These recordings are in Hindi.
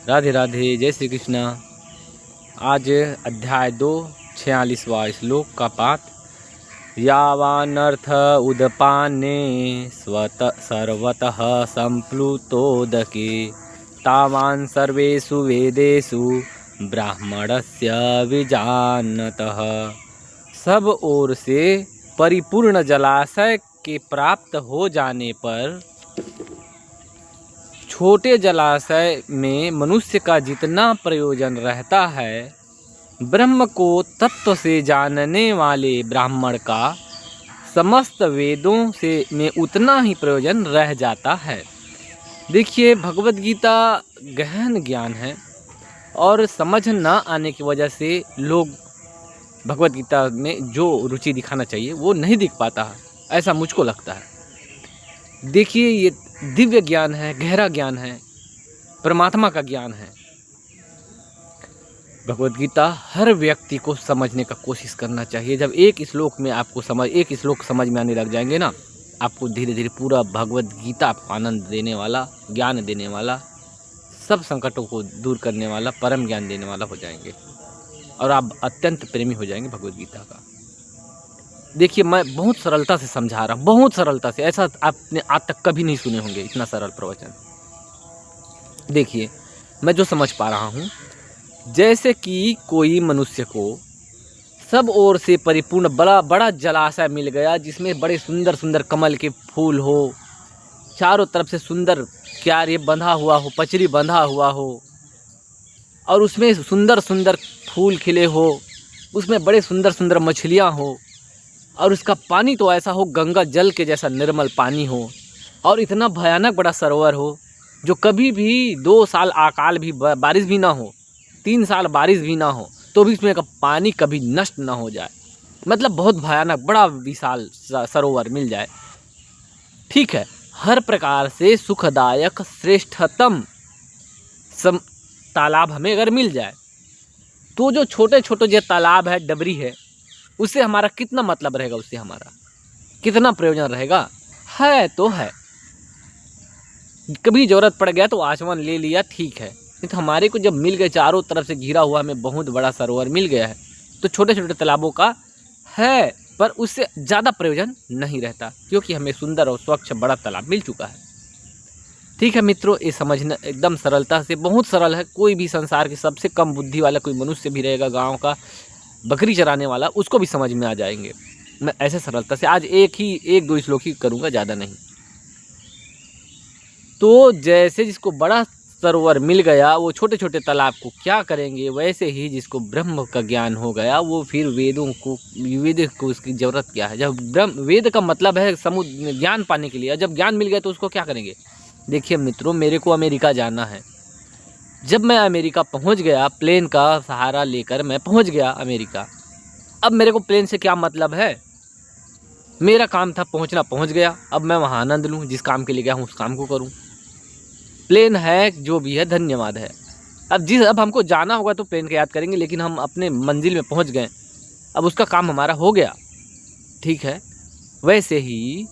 राधे राधे, जय श्री कृष्णा। आज अध्याय 2 46वां श्लोक का पाठ। यावानर्थ उदपाने सर्वतः संप्लुतोदके तावान् सर्वेषु वेदेषु ब्राह्मणस्य विजानतः। सब ओर से परिपूर्ण जलाशय के प्राप्त हो जाने पर छोटे जलाशय में मनुष्य का जितना प्रयोजन रहता है, ब्रह्म को तत्व से जानने वाले ब्राह्मण का समस्त वेदों से में उतना ही प्रयोजन रह जाता है। देखिए, भगवत गीता गहन ज्ञान है और समझ न आने की वजह से लोग भगवत गीता में जो रुचि दिखाना चाहिए वो नहीं दिख पाता है, ऐसा मुझको लगता है। देखिए, ये दिव्य ज्ञान है, गहरा ज्ञान है, परमात्मा का ज्ञान है। भगवत गीता हर व्यक्ति को समझने का कोशिश करना चाहिए। जब एक श्लोक समझ में आने लग जाएंगे ना, आपको धीरे धीरे पूरा भगवत गीता आपको आनंद देने वाला, ज्ञान देने वाला, सब संकटों को दूर करने वाला, परम ज्ञान देने वाला हो जाएंगे और आप अत्यंत प्रेमी हो जाएंगे भगवत गीता का। देखिए, मैं बहुत सरलता से समझा रहा हूँ, बहुत सरलता से, ऐसा आपने आज तक कभी नहीं सुने होंगे इतना सरल प्रवचन। देखिए, मैं जो समझ पा रहा हूँ, जैसे कि कोई मनुष्य को सब ओर से परिपूर्ण बड़ा बड़ा जलाशय मिल गया जिसमें बड़े सुंदर सुंदर कमल के फूल हो, चारों तरफ से सुंदर क्यारी बंधा हुआ हो, पचरी बंधा हुआ हो और उसमें सुंदर सुंदर फूल खिले हो, उसमें बड़े सुंदर सुंदर मछलियाँ हो और उसका पानी तो ऐसा हो गंगा जल के जैसा निर्मल पानी हो और इतना भयानक बड़ा सरोवर हो जो कभी भी 2 साल अकाल भी बारिश भी ना हो, 3 साल बारिश भी ना हो तो भी उसमें का पानी कभी नष्ट ना हो जाए। मतलब बहुत भयानक बड़ा विशाल सरोवर मिल जाए। ठीक है, हर प्रकार से सुखदायक श्रेष्ठतम तालाब हमें अगर मिल जाए तो जो छोटे छोटे जो तालाब है, डबरी है, उससे हमारा कितना मतलब रहेगा, उससे हमारा कितना प्रयोजन रहेगा। है तो है, कभी जरूरत पड़ गया तो आचमन ले लिया, ठीक है। नहीं तो हमारे को जब मिल गए, चारों तरफ से घिरा हुआ हमें बहुत बड़ा सरोवर मिल गया है, तो छोटे छोटे तालाबों का है पर उससे ज़्यादा प्रयोजन नहीं रहता, क्योंकि हमें सुंदर और स्वच्छ बड़ा तालाब मिल चुका है। ठीक है मित्रों, ये समझना एकदम सरलता से, बहुत सरल है। कोई भी संसार के सबसे कम बुद्धि वाला कोई मनुष्य भी रहेगा, गाँव का बकरी चराने वाला, उसको भी समझ में आ जाएंगे। मैं ऐसे सरलता से आज 1-2 श्लोक ही करूँगा, ज़्यादा नहीं। तो जैसे जिसको बड़ा सरोवर मिल गया वो छोटे छोटे तालाब को क्या करेंगे, वैसे ही जिसको ब्रह्म का ज्ञान हो गया वो फिर वेद को उसकी ज़रूरत क्या है। जब वेद का मतलब है समुद्र ज्ञान पाने के लिए, जब ज्ञान मिल गया तो उसको क्या करेंगे। देखिए मित्रों, मेरे को अमेरिका जाना है। जब मैं अमेरिका पहुंच गया, प्लेन का सहारा लेकर मैं पहुंच गया अमेरिका। अब मेरे को प्लेन से क्या मतलब है, मेरा काम था पहुंचना, पहुंच गया। अब मैं वहां आनंद लूं, जिस काम के लिए गया हूं उस काम को करूं। प्लेन है जो भी है, धन्यवाद है। अब हमको जाना होगा तो प्लेन को याद करेंगे, लेकिन हम अपने मंजिल में पहुंच गए, अब उसका काम हमारा हो गया। ठीक है, वैसे ही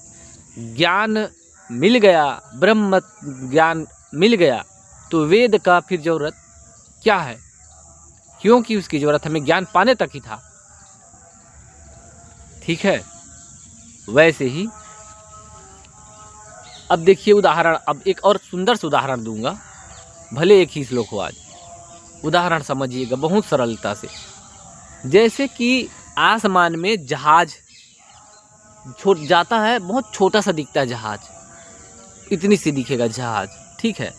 ज्ञान मिल गया, ब्रह्म ज्ञान मिल गया तो वेद का फिर ज़रूरत क्या है, क्योंकि उसकी ज़रूरत हमें ज्ञान पाने तक ही था। ठीक है, वैसे ही अब देखिए उदाहरण, अब एक और सुंदर से उदाहरण दूंगा, भले एक ही श्लोक हो, आज उदाहरण समझिएगा बहुत सरलता से। जैसे कि आसमान में जहाज छूट जाता है, बहुत छोटा सा दिखता है जहाज, इतनी सी दिखेगा जहाज। ठीक है,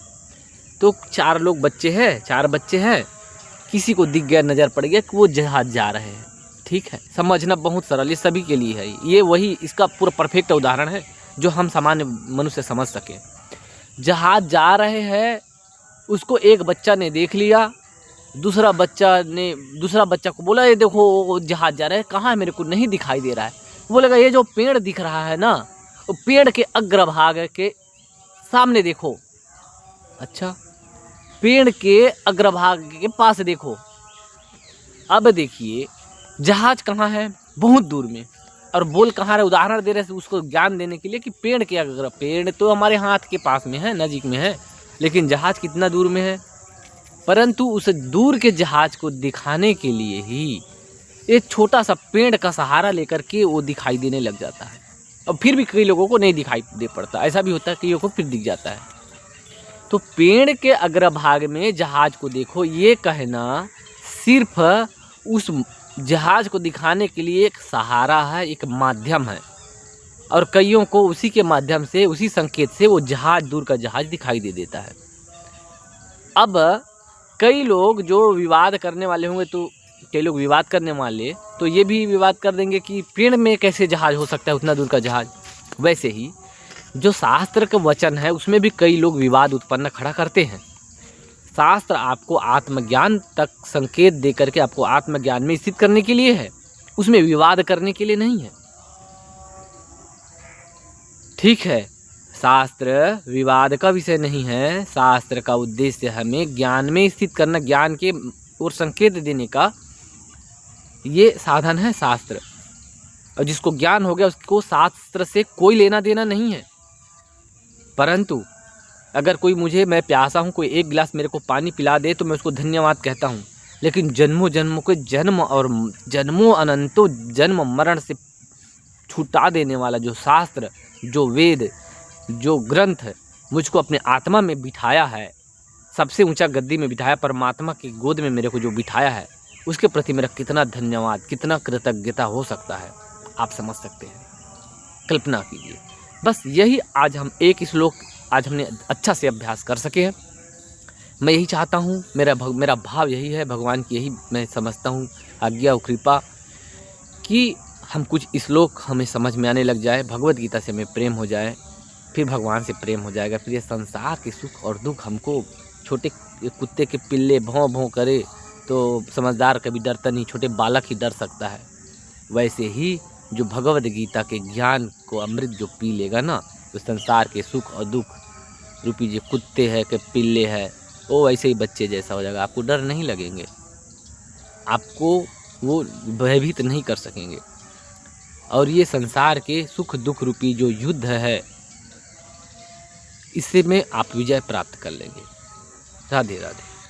तो 4 बच्चे हैं, किसी को दिख गया, नज़र पड़ गया कि वो जहाज जा रहे हैं। ठीक है, समझना बहुत सरल, ये सभी के लिए है। ये वही इसका पूरा परफेक्ट उदाहरण है जो हम सामान्य मनुष्य समझ सके। जहाज जा रहे हैं, उसको एक बच्चा ने देख लिया, दूसरा बच्चा को बोला, ये देखो वो जहाज जा रहा है, कहाँ है, मेरे को नहीं दिखाई दे रहा है। बोलेगा ये जो पेड़ दिख रहा है ना, वो पेड़ के अग्रभाग के सामने देखो। अच्छा, पेड़ के अग्रभाग के पास देखो। अब देखिए जहाज कहाँ है, बहुत दूर में, और बोल कहाँ रहे, उदाहरण दे रहे उसको ज्ञान देने के लिए कि पेड़ के अग्र, पेड़ तो हमारे हाथ के पास में है, नज़दीक में है, लेकिन जहाज कितना दूर में है। परंतु उस दूर के जहाज को दिखाने के लिए ही एक छोटा सा पेड़ का सहारा लेकर के वो दिखाई देने लग जाता है। और फिर भी कई लोगों को नहीं दिखाई दे पड़ता, ऐसा भी होता है, कईयों को फिर दिख जाता है। तो पेड़ के अग्रभाग में जहाज को देखो, ये कहना सिर्फ उस जहाज को दिखाने के लिए एक सहारा है, एक माध्यम है। और कईयों को उसी के माध्यम से, उसी संकेत से वो जहाज, दूर का जहाज दिखाई दे देता है। अब कई लोग जो विवाद करने वाले होंगे, तो कई लोग विवाद करने वाले तो ये भी विवाद कर देंगे कि पेड़ में कैसे जहाज हो सकता है, उतना दूर का जहाज। वैसे ही जो शास्त्र का वचन है उसमें भी कई लोग विवाद उत्पन्न खड़ा करते हैं। शास्त्र आपको आत्मज्ञान तक संकेत दे करके आपको आत्मज्ञान में स्थित करने के लिए है, उसमें विवाद करने के लिए नहीं है। ठीक है, शास्त्र विवाद का विषय नहीं है। शास्त्र का उद्देश्य हमें ज्ञान में स्थित करना, ज्ञान के और संकेत देने का ये साधन है शास्त्र। और जिसको ज्ञान हो गया उसको शास्त्र से कोई लेना देना नहीं है। परंतु अगर कोई मैं प्यासा हूँ, कोई एक गिलास मेरे को पानी पिला दे तो मैं उसको धन्यवाद कहता हूँ। लेकिन जन्मों जन्मों के जन्म और जन्मों अनंतों जन्म मरण से छुटा देने वाला जो शास्त्र, जो वेद, जो ग्रंथ मुझको अपने आत्मा में बिठाया है, सबसे ऊंचा गद्दी में बिठाया, परमात्मा की गोद में मेरे को जो बिठाया है, उसके प्रति मेरा कितना धन्यवाद, कितना कृतज्ञता हो सकता है, आप समझ सकते हैं। कल्पना कीजिए। बस यही आज हम एक श्लोक आज हमने अच्छा से अभ्यास कर सके हैं। मैं यही चाहता हूँ, मेरा भाव यही है, भगवान की यही मैं समझता हूँ आज्ञा और कृपा कि हम कुछ श्लोक हमें समझ में आने लग जाए, भगवत गीता से हमें प्रेम हो जाए, फिर भगवान से प्रेम हो जाएगा। फिर ये संसार के सुख और दुख हमको, छोटे कुत्ते के पिल्ले भौं भौं करे तो समझदार कभी डरता नहीं, छोटे बालक ही डर सकता है। वैसे ही जो भगवत गीता के ज्ञान को अमृत जो पी लेगा ना, तो संसार के सुख और दुख रूपी जो कुत्ते हैं के पिल्ले हैं, वो वैसे ही बच्चे जैसा हो जाएगा। आपको डर नहीं लगेंगे, आपको वो भयभीत नहीं कर सकेंगे। और ये संसार के सुख दुख रूपी जो युद्ध है, इससे में आप विजय प्राप्त कर लेंगे। राधे राधे।